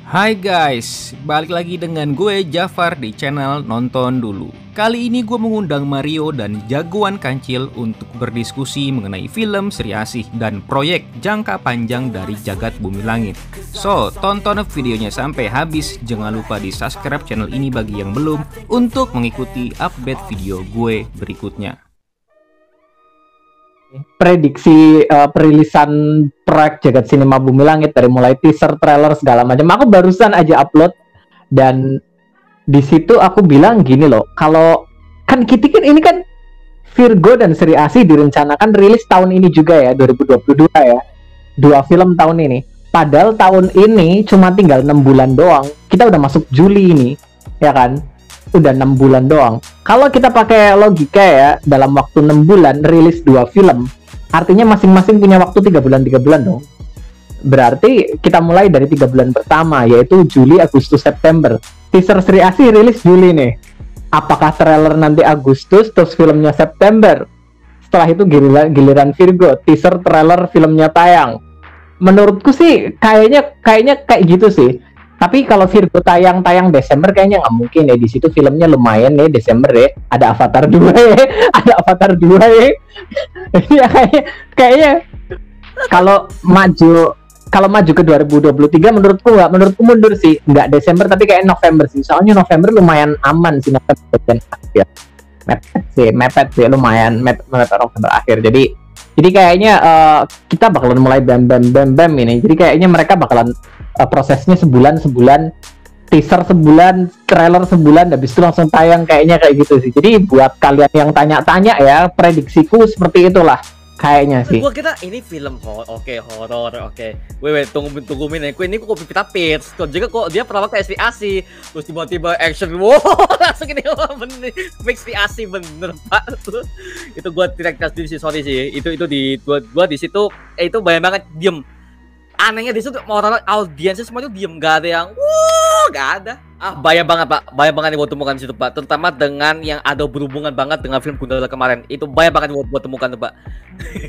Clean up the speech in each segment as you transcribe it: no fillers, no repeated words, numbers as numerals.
Hai guys, balik lagi dengan gue Jafar di channel Nonton Dulu. Kali ini gue mengundang Mario dan jagoan kancil untuk berdiskusi mengenai film Sri Asih dan proyek jangka panjang dari Jagat Bumi Langit. So, tonton videonya sampai habis, jangan lupa di subscribe channel ini bagi yang belum untuk mengikuti update video gue berikutnya. Prediksi perilisan proyek Jagat Cinema Bumi Langit dari mulai teaser, trailer segala macam. Aku barusan aja upload dan di situ aku bilang gini loh, kalau kan ini kan Virgo dan Sri Asih direncanakan rilis tahun ini juga ya, 2022 ya. Dua film tahun ini. Padahal tahun ini cuma tinggal 6 bulan doang. Kita udah masuk Juli ini, ya kan? Udah 6 bulan doang. Kalau kita pakai logika ya, dalam waktu 6 bulan rilis 2 film, artinya masing-masing punya waktu 3 bulan dong. Berarti kita mulai dari 3 bulan pertama, yaitu Juli, Agustus, September. Teaser Sri Asih rilis Juli nih. Apakah trailer nanti Agustus, terus filmnya September? Setelah itu giliran Virgo, teaser, trailer, filmnya tayang. Menurutku sih kayaknya kayak gitu sih. Tapi kalau Virgo tayang Desember kayaknya nggak mungkin ya. Di situ filmnya lumayan ya Desember ya. Ada Avatar 2 ya. Ada Avatar 2 ya. Ya kayaknya kalau maju ke 2023 menurutku mundur sih. Nggak Desember tapi kayak November sih. Soalnya November lumayan aman sih, November dan akhir. Mepet sih lumayan mepet November akhir. Jadi kayaknya kita bakalan mulai bam ini. Jadi kayaknya mereka bakalan prosesnya sebulan, teaser sebulan, trailer sebulan, habis itu langsung tayang, kayaknya kayak gitu sih. Jadi buat kalian yang tanya-tanya ya, prediksiku seperti itulah kayaknya sih. Gua kira ini film horor. Wait, tunggu minit. Ini kok Pita Pits. Kok juga kok dia pertama kayak Sri Asih, terus tiba-tiba action. Wow, langsung ini bener. Mix Sri Asih bener, Pak. Itu gua tidak kasih sih, sorry sih. Itu di gua di situ itu banyak banget diem. Anehnya di situ orang audiensnya semua itu diem, gak ada yang gak ada. Banyak banget Pak, banyak banget yang buat temukan di situ Pak, terutama dengan yang ada berhubungan banget dengan film Gundala kemarin. Itu banyak banget buat temukan tuh Pak.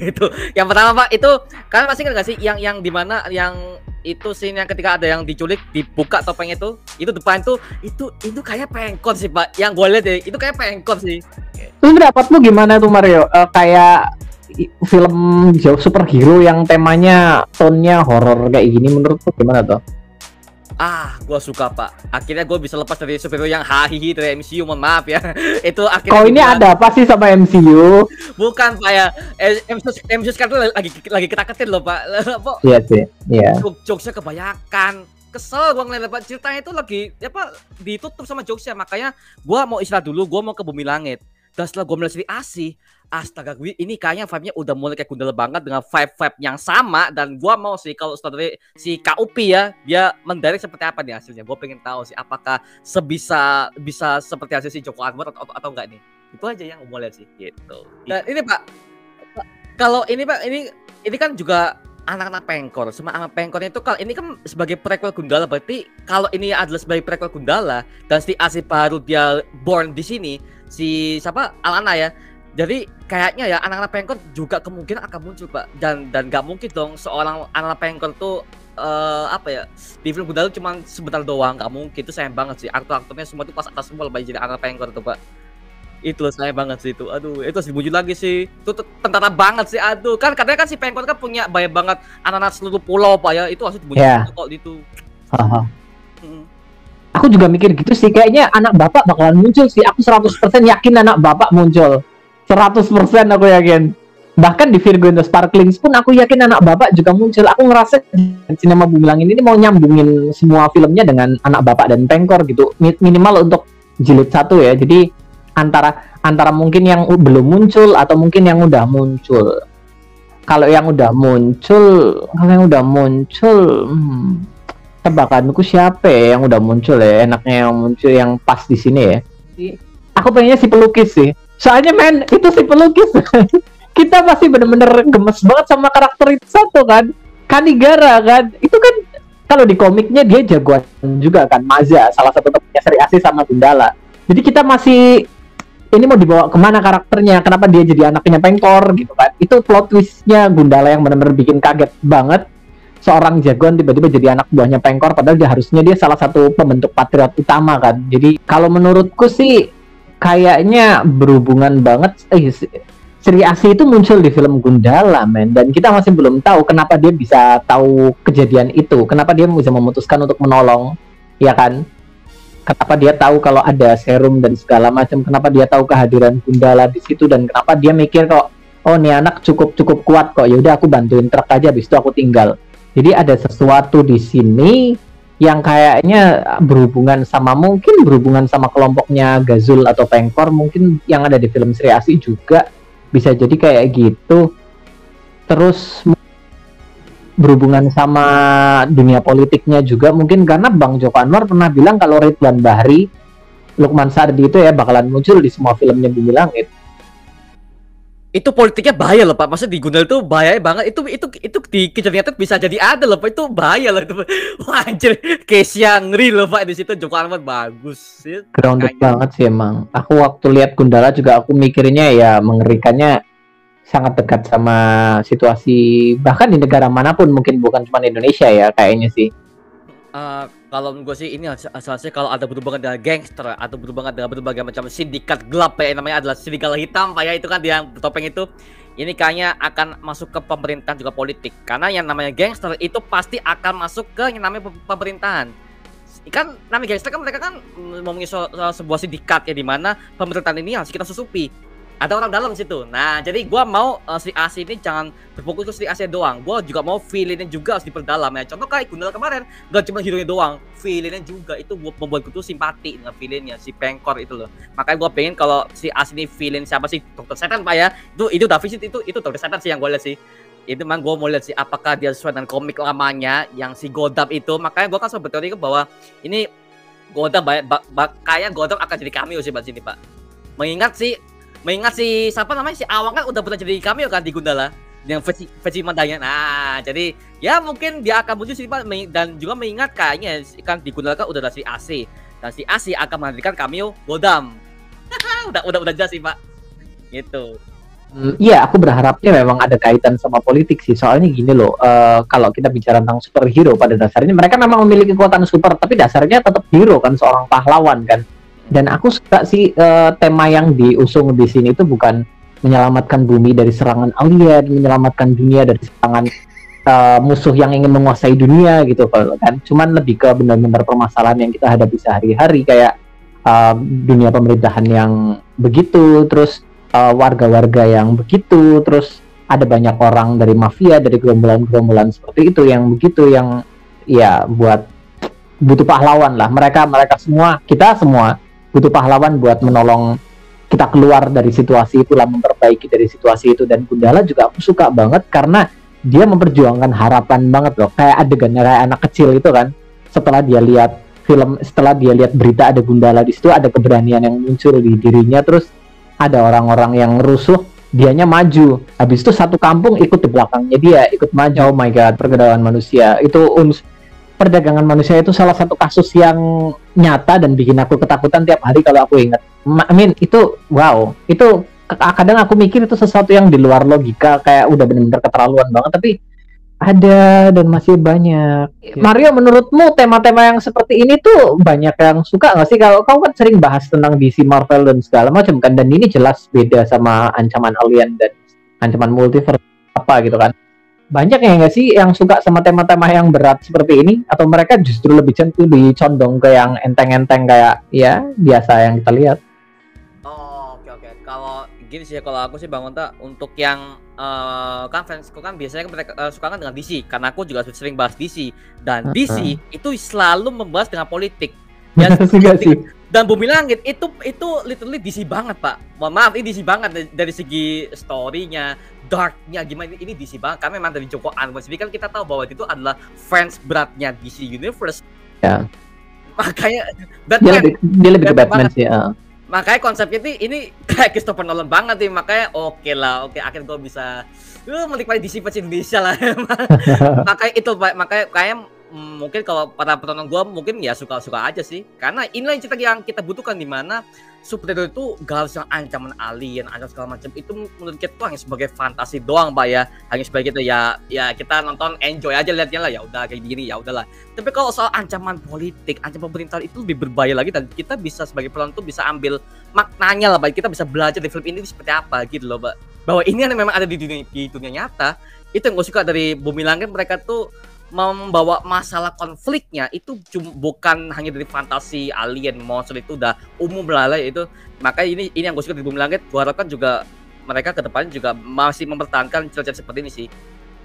Itu yang pertama Pak, itu kalian masih ingat gak sih yang dimana yang itu scene yang ketika ada yang diculik, dibuka topeng itu depan tuh itu kayak pengkon sih Pak. Yang gue lihat deh, itu kayak pengkon sih. Terus pendapatmu gimana tuh Mario? Kayak film jauh superhero yang temanya tone-nya horor kayak gini, menurutmu gimana tuh? Gua suka Pak. Akhirnya gue bisa lepas dari superhero yang hahihi dari MCU, mohon maaf ya. Itu akhirnya. Kau ini ada apa sih sama MCU? Bukan Pak ya. MCU sekarang tuh lagi ketar-ketir loh Pak. Iya sih. Iya. Jokesnya kebanyakan. Kesel gua ngeliat Pak, ceritanya itu lagi ditutup sama jokesnya. Makanya gua mau istirahat dulu, gua mau ke Bumi Langit. Dan setelah gua melihat Sri Asih, astaga, gue ini kayaknya vibe-nya udah mulai kayak Gundala banget dengan vibe yang sama. Dan gua mau sih kalau setelah si KUP ya, dia mendirect seperti apa nih hasilnya. Gue pengen tahu sih apakah bisa seperti hasil si Joko Anwar atau enggak nih. Itu aja yang gue mau lihat sih gitu. Dan ini Pak, kalau ini Pak, ini kan juga anak-anak pengkor. Semua anak pengkornya itu kalau ini kan sebagai prequel Gundala, berarti kalau ini adalah sebagai prequel Gundala dan si Asih baru dia born di sini, si siapa Alana ya. Jadi kayaknya ya anak-anak pengkor juga kemungkinan akan muncul Pak, dan nggak mungkin dong seorang anak pengkor tuh di film Gundala cuma sebentar doang, nggak mungkin. Itu sayang banget sih, aktor-aktornya semua tuh pas atas semua lebih jadi anak pengkor tuh Pak. Itu sayang banget sih itu. Aduh, itu harus dimuncul lagi sih. Itu tentara banget sih. Aduh, kan katanya kan si pengkor kan punya banyak banget anak-anak seluruh pulau Pak ya. Itu harus dimuncul kok itu. Aku juga mikir gitu sih, kayaknya anak bapak bakalan muncul sih. Aku 100% yakin anak bapak muncul. 100% aku yakin. Bahkan di Virgo and the Sparklings pun aku yakin anak bapak juga muncul. Aku ngerasa Cinema Bumi Langit ini mau nyambungin semua filmnya dengan anak bapak dan pengkor gitu. Minimal untuk jilid 1 ya. Jadi antara mungkin yang belum muncul atau mungkin yang udah muncul. Kalau yang udah muncul, tebakanku siapa ya yang udah muncul ya? Enaknya yang muncul yang pas di sini ya. Aku pengennya si pelukis sih. Soalnya itu si pelukis. Kita masih bener-bener gemes banget sama karakter itu satu kan. Kanigara kan. Itu kan kalau di komiknya dia jagoan juga kan. Maza, salah satu temannya Sri Asih sama Gundala. Jadi kita masih ini mau dibawa kemana karakternya, kenapa dia jadi anaknya pengkor gitu kan. Itu plot twistnya Gundala yang bener-bener bikin kaget banget. seorang jagoan tiba-tiba jadi anak buahnya pengkor, padahal harusnya dia salah satu pembentuk patriot utama kan. Jadi kalau menurutku sih kayaknya berhubungan banget. Sri Asih itu muncul di film Gundala, men, dan kita masih belum tahu kenapa dia bisa tahu kejadian itu, kenapa dia bisa memutuskan untuk menolong, ya kan? Kenapa dia tahu kalau ada serum dan segala macam, kenapa dia tahu kehadiran Gundala di situ, dan kenapa dia mikir kok, oh nih anak cukup kuat kok, ya udah aku bantuin truk aja, habis itu aku tinggal. Jadi ada sesuatu di sini yang kayaknya berhubungan sama kelompoknya Gazul atau Pengkor, mungkin yang ada di film Sri Asih juga. Bisa jadi kayak gitu. Terus berhubungan sama dunia politiknya juga mungkin, karena Bang Joko Anwar pernah bilang kalau Ridwan Bahri, Lukman Sardi itu ya bakalan muncul di semua filmnya Bumi Langit. Itu politiknya bahaya loh Pak, maksudnya di Gundala itu bahaya banget. Itu di kejadian bisa jadi ada loh Pak, itu bahaya loh itu. Wah, anjir, case yang real loh Pak di situ. Joko Anwar bagus. Grounded banget sih emang. Aku waktu lihat Gundala juga aku mikirnya ya mengerikannya sangat dekat sama situasi bahkan di negara manapun, mungkin bukan cuma Indonesia ya kayaknya sih. Kalau gue sih ini asal-asal kalau ada berhubungan dengan gangster atau berhubungan dengan berbagai macam sindikat gelap ya, namanya adalah serigala hitam Pak ya, itu kan dia yang bertopeng itu. Ini kayaknya akan masuk ke pemerintahan juga politik, karena yang namanya gangster itu pasti akan masuk ke yang namanya pemerintahan. Kan namanya gangster kan mereka kan ngomongin soal sebuah sindikat ya, di mana pemerintahan ini harus kita susupi. Ada orang dalam situ. Nah, jadi gua mau Sri Asih ini jangan berfokus ke Sri Asih doang. Gua juga mau villainnya juga harus diperdalam ya. Contoh kayak Gundala kemarin, gak cuma hero-nya doang, villainnya juga itu membuat gue tuh simpati dengan villainnya si Pengkor itu loh. Makanya gua pengen kalau si Asih ini villain siapa sih? Dr. Setan Pak ya. Itu David itu Dr. Setan sih yang gue lihat sih. Itu memang gue mau lihat sih apakah dia sesuai dengan komik lamanya yang si Godam itu. Makanya gua kan sempat berteori bahwa ini Godam kayak Godam akan jadi cameo sih Pak sini Pak. Mengingat si siapa namanya si Awang kan udah pernah jadi cameo kan di Gundala yang versi Mandanya. Nah, jadi ya mungkin dia akan muncul sih Pak, dan juga mengingat kayaknya kan di Gundala kan udah ada si Asih, dan si Asih akan menghadirkan cameo Godam. udah jelas sih Pak. Gitu. Iya, aku berharapnya memang ada kaitan sama politik sih. Soalnya gini loh, kalau kita bicara tentang superhero pada dasarnya mereka memang memiliki kekuatan super, tapi dasarnya tetap hero kan, seorang pahlawan kan. Dan aku suka sih tema yang diusung di sini itu bukan menyelamatkan bumi dari serangan alien, menyelamatkan dunia dari serangan musuh yang ingin menguasai dunia gitu kan. Cuman lebih ke benar-benar permasalahan yang kita hadapi sehari-hari, kayak dunia pemerintahan yang begitu, terus warga-warga yang begitu, terus ada banyak orang dari mafia, dari gerombolan-gerombolan seperti itu yang begitu, yang ya butuh pahlawan lah. Mereka semua, kita semua butuh pahlawan buat menolong kita keluar dari situasi itulah, memperbaiki dari situasi itu. Dan Gundala juga aku suka banget karena dia memperjuangkan harapan banget loh, kayak adegannya kayak anak kecil itu kan, setelah dia lihat berita ada Gundala di situ, ada keberanian yang muncul di dirinya, terus ada orang-orang yang rusuh, dianya maju, habis itu satu kampung ikut di belakangnya dia, ikut maju. Oh my god, pergerakan manusia itu perdagangan manusia itu salah satu kasus yang nyata dan bikin aku ketakutan tiap hari kalau aku ingat. Itu wow, itu kadang aku mikir itu sesuatu yang di luar logika, kayak udah benar-benar keterlaluan banget, tapi ada dan masih banyak. Mario, menurutmu tema-tema yang seperti ini tuh banyak yang suka nggak sih? Kalau kau kan sering bahas tentang DC, Marvel dan segala macam kan, dan ini jelas beda sama ancaman alien dan ancaman multiverse apa gitu kan. Banyak ya nggak sih yang suka sama tema-tema yang berat seperti ini, atau mereka justru lebih condong ke yang enteng-enteng kayak ya biasa yang kita lihat? Oh, oke. Kalau gini sih, kalau aku sih Bang Onta, untuk yang kan fansku kan biasanya mereka suka kan dengan DC, karena aku juga sering bahas DC, dan DC itu selalu membahas dengan politik. Dan Bumi Langit itu literally DC banget Pak. Mohon maaf, ini DC banget dari segi story-nya, dark-nya gimana, ini DC banget. Karena memang dari Joko Anwar sendiri kan kita tahu bahwa itu adalah fans beratnya DC Universe. Ya. Makanya dia lebih ke Batman sih. Makanya konsepnya ini kayak Christopher Nolan banget nih. Makanya oke, akhirnya gue bisa menikmati DC versi Indonesia lah. Makanya itu Pak, makanya kayak mungkin kalau para penonton gua mungkin ya suka-suka aja sih. Karena inilah cerita yang kita butuhkan, di mana superhero itu gak harus yang ancaman alien, ancaman segala macam. Itu menurut kita tuh hanya sebagai fantasi doang, Pak ya. Hanya sebagai gitu ya kita nonton enjoy aja liatnya lah, ya udah kayak gini ya udahlah. Tapi kalau soal ancaman politik, ancaman pemerintahan itu lebih berbahaya lagi, dan kita bisa sebagai penonton bisa ambil maknanya lah, Pak. Kita bisa belajar di film ini seperti apa gitu loh, Pak. Bahwa ini yang memang ada di dunia nyata. Itu yang gue suka dari Bumi Langit, mereka tuh membawa masalah konfliknya itu bukan hanya dari fantasi alien monster, itu udah umum lah itu. Makanya ini yang gue suka di Bumi Langit. Gue harapkan juga mereka ke depannya juga masih mempertahankan cerita-cerita seperti ini sih,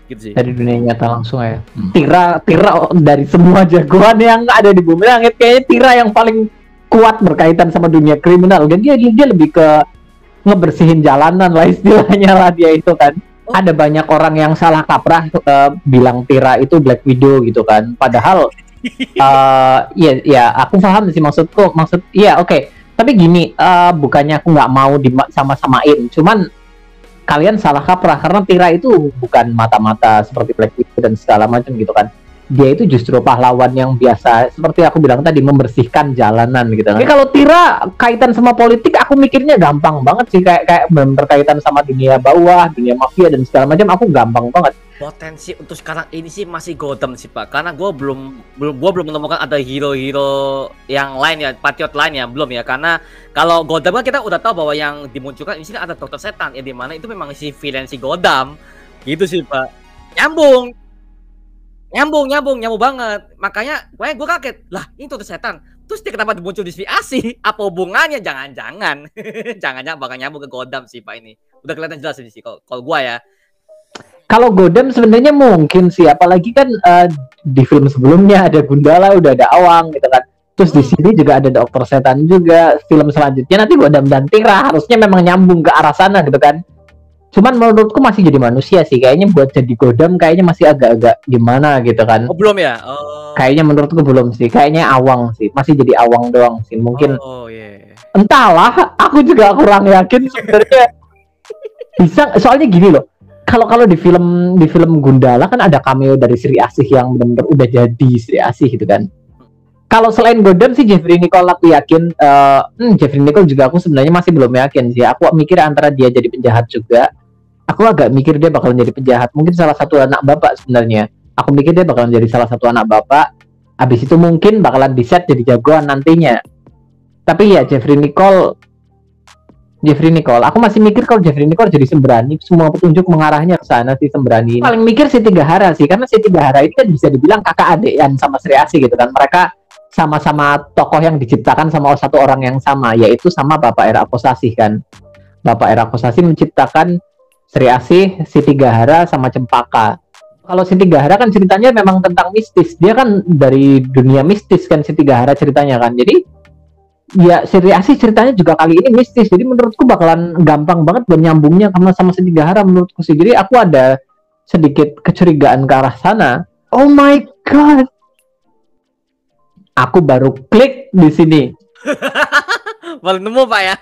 gitu sih. Dari dunia nyata langsung ya. Tira dari semua jagoan yang ada di Bumi Langit, kayaknya Tira yang paling kuat berkaitan sama dunia kriminal. Dan dia lebih ke ngebersihin jalanan lah istilahnya lah dia itu kan. Ada banyak orang yang salah kaprah bilang Tira itu Black Widow gitu kan. Padahal ya aku paham sih maksud oke. Tapi gini, bukannya aku nggak mau sama-samain, cuman kalian salah kaprah karena Tira itu bukan mata-mata seperti Black Widow dan segala macam gitu kan. Dia itu justru pahlawan yang biasa, seperti aku bilang tadi, membersihkan jalanan gitu kan. Tapi kalau Tira kaitan sama politik, aku mikirnya gampang banget sih, kayak berkaitan sama dunia bawah, dunia mafia dan segala macam, aku gampang banget. Potensi untuk sekarang ini sih masih Gotham sih, Pak, karena gue belum menemukan ada hero-hero yang lain ya, patriot lain ya, belum ya. Karena kalau Gotham kan kita udah tahu bahwa yang dimunculkan di sini ada Dr. Setan, ya, di mana itu memang si villain si Gotham gitu sih, Pak. Nyambung banget. Makanya gue kaget. Lah, ini Dr. Setan. Terus dia kenapa muncul di Asih? Apa hubungannya? Jangan-jangan. Jangan-jangan bakal nyambung ke Gotham sih, Pak, ini. Udah kelihatan jelas sih kalau gue ya. Kalau Gotham sebenarnya mungkin sih, apalagi kan di film sebelumnya ada Gundala, udah ada Awang gitu kan. Terus di sini juga ada Dr. Setan juga. Film selanjutnya nanti Gotham dan Tira harusnya memang nyambung ke arah sana gitu kan. Cuman menurutku masih jadi manusia sih, kayaknya buat jadi Gotham kayaknya masih agak-agak gimana gitu kan. Oh, belum ya? Kayaknya menurutku belum sih, kayaknya Awang sih, masih jadi Awang doang sih mungkin. Entahlah, aku juga kurang yakin sebenarnya. Bisa, soalnya gini loh, kalau di film Gundala kan ada cameo dari Sri Asih yang benar-benar udah jadi Sri Asih gitu kan. Kalau selain Gotham sih Jeffrey Nicole aku yakin. Jeffrey Nicole juga aku sebenarnya masih belum yakin sih. Aku mikir antara dia jadi penjahat juga. Aku agak mikir dia bakalan jadi penjahat. Mungkin salah satu anak bapak sebenarnya. Aku mikir dia bakalan jadi salah satu anak bapak. Habis itu mungkin bakalan di-set jadi jagoan nantinya. Tapi ya Jeffrey Nicole. Aku masih mikir kalau Jeffrey Nicole jadi Sembrani, semua petunjuk mengarahnya ke sana sih Sembrani. Paling mikir si Tiga Hara sih, karena si Tiga Hara itu kan bisa dibilang kakak adean sama Sri Asih gitu kan. Mereka sama-sama tokoh yang diciptakan sama satu orang yang sama, yaitu sama Bapak Era Kosasih kan. Bapak Era Kosasih menciptakan Sri Asih, si Tiga Hara, sama Cempaka. Kalau si Tiga Hara kan ceritanya memang tentang mistis. Dia kan dari dunia mistis kan si Tiga Hara ceritanya kan. Jadi ya Sri Asih ceritanya juga kali ini mistis. Jadi menurutku bakalan gampang banget buat nyambungnya karena sama si Tiga Hara menurutku sih. Jadi aku ada sedikit kecurigaan ke arah sana. Oh my god. Aku baru klik di sini. Baru nemu, Pak ya.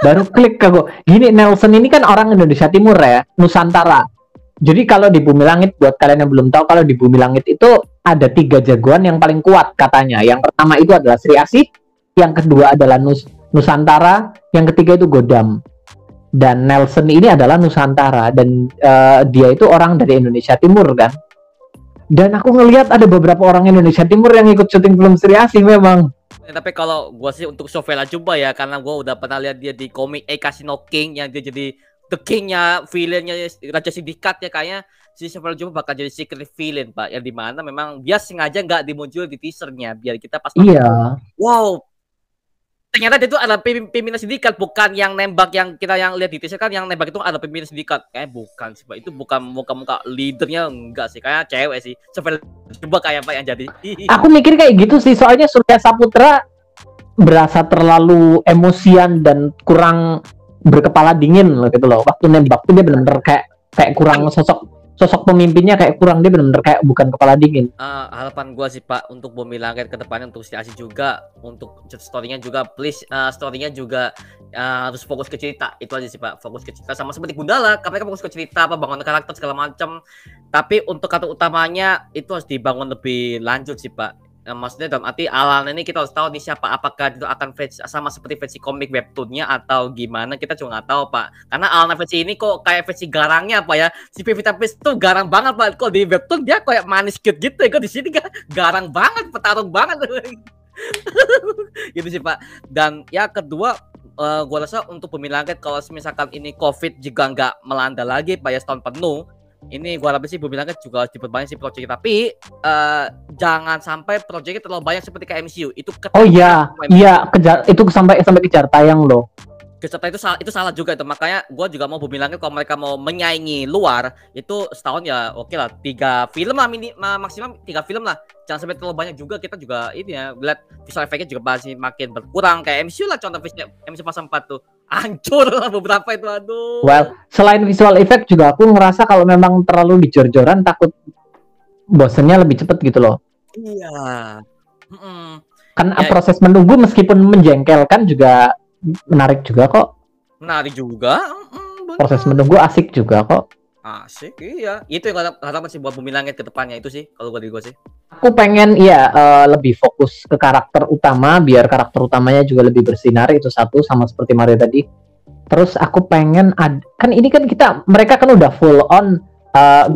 Baru klik aku. Gini, Nelson ini kan orang Indonesia Timur ya, Nusantara. Jadi kalau di Bumi Langit, buat kalian yang belum tahu, kalau di Bumi Langit itu ada 3 jagoan yang paling kuat katanya. Yang pertama itu adalah Sri Asih, yang kedua adalah Nusantara, yang ketiga itu Gotham. Dan Nelson ini adalah Nusantara dan dia itu orang dari Indonesia Timur kan. Dan aku ngelihat ada beberapa orang Indonesia Timur yang ikut syuting film Sri Asih memang. Tapi kalau gua sih untuk Sofela coba ya, karena gua udah pernah lihat dia di komik Casino King yang dia jadi the king-nya, villain-nya Raja Sindikat ya, kayaknya si Sofela coba bakal jadi secret villain, Pak, yang dimana memang dia sengaja nggak dimuncul di teasernya biar kita pas wow, ternyata dia itu adalah pimpinan sindikat, bukan yang nembak yang kita yang lihat di teaser kan, yang nembak itu ada pimpinan sindikat. Kayak bukan sih, Pak. Itu bukan muka-muka leadernya, enggak sih. Kayak cewek sih. Coba kayak Pak yang jadi. Aku mikir kayak gitu sih, soalnya Surya Saputra berasa terlalu emosian dan kurang berkepala dingin loh gitu loh. Waktu nembak tuh dia benar-benar kayak kurang sosok sosok pemimpinnya kayak kurang, dia benar-benar kayak bukan kepala dingin. Harapan gua sih Pak untuk Bumi Langit ke depannya, untuk si Asi juga, untuk story-nya juga, please story-nya juga harus fokus ke cerita. Itu aja sih Pak, fokus ke cerita, sama seperti Gundala, mereka fokus ke cerita, apa bangun karakter segala macam. Tapi untuk karakter utamanya itu harus dibangun lebih lanjut sih Pak. Maksudnya dalam arti Alan ini kita harus tahu nih siapa, apakah itu akan sama seperti versi komik webtoonnya atau gimana, kita juga nggak tahu Pak. Karena Alan versi ini kok kayak versi garangnya apa ya, si Pevita Pierce tuh garang banget Pak. Kok di webtoon dia kayak manis cute gitu ya, kok di sini garang banget, petarung banget. Gitu sih Pak. Dan ya kedua, gue rasa untuk Bumi Langit, kalau misalkan ini COVID juga nggak melanda lagi Pak ya setahun penuh, ini gua harapin sih Bumi Langit juga diperbanyak sih proyeknya, tapi jangan sampai proyeknya terlalu banyak seperti kayak MCU. Itu Oh iya, kejar itu sampai kejar tayang loh. Kecerta itu salah juga itu. Makanya gua juga mau Bumi Langit kalau mereka mau menyaingi luar itu setahun ya oke lah, 3 film lah, maksimal 3 film lah. Jangan sampai terlalu banyak juga, kita juga ini ya lihat visual effect-nya juga masih makin berkurang kayak MCU lah, contoh MCU pas 4 tuh hancur lah beberapa itu, aduh. Well, selain visual effect juga aku ngerasa kalau memang terlalu dijor-joran takut bosennya lebih cepet gitu loh. Iya. Kan ya, proses menunggu meskipun menjengkelkan juga menarik juga kok. Menarik juga. Proses menunggu asik juga kok. Asik, iya. Itu yang harapan sih buat Bumi Langit ke depannya itu sih, kalau gue sih. Aku pengen lebih fokus ke karakter utama, biar karakter utamanya juga lebih bersinar, itu satu, sama seperti Mario tadi. Terus aku pengen kan ini kan mereka kan udah full on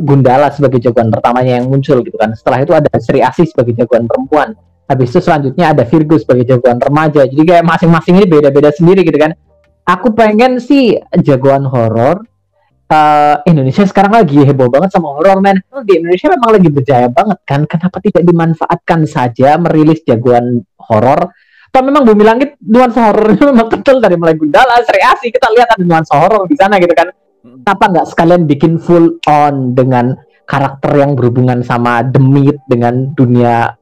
Gundala sebagai jagoan pertamanya yang muncul gitu kan. Setelah itu ada Sri Asih sebagai jagoan perempuan. Habis itu selanjutnya ada Virgo sebagai jagoan remaja. Jadi kayak masing-masing ini beda-beda sendiri gitu kan. Aku pengen sih jagoan horor. Indonesia sekarang lagi heboh banget sama horor, man. Di Indonesia memang lagi berjaya banget kan. Kenapa tidak dimanfaatkan saja merilis jagoan horor? Toh memang Bumi Langit nuansa horornya memang kental dari mulai Gundala, Sri Asih, kita lihat ada nuansa horor di sana gitu kan. Kenapa nggak sekalian bikin full on dengan karakter yang berhubungan sama demit, dengan dunia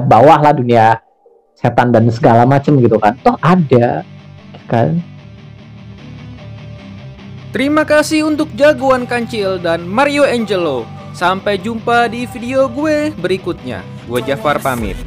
bawah lah, dunia setan dan segala macam gitu kan. Toh ada kan. Terima kasih untuk Jagoan Kancil dan Mario Angelo. Sampai jumpa di video gue berikutnya. Gue Jafar pamit.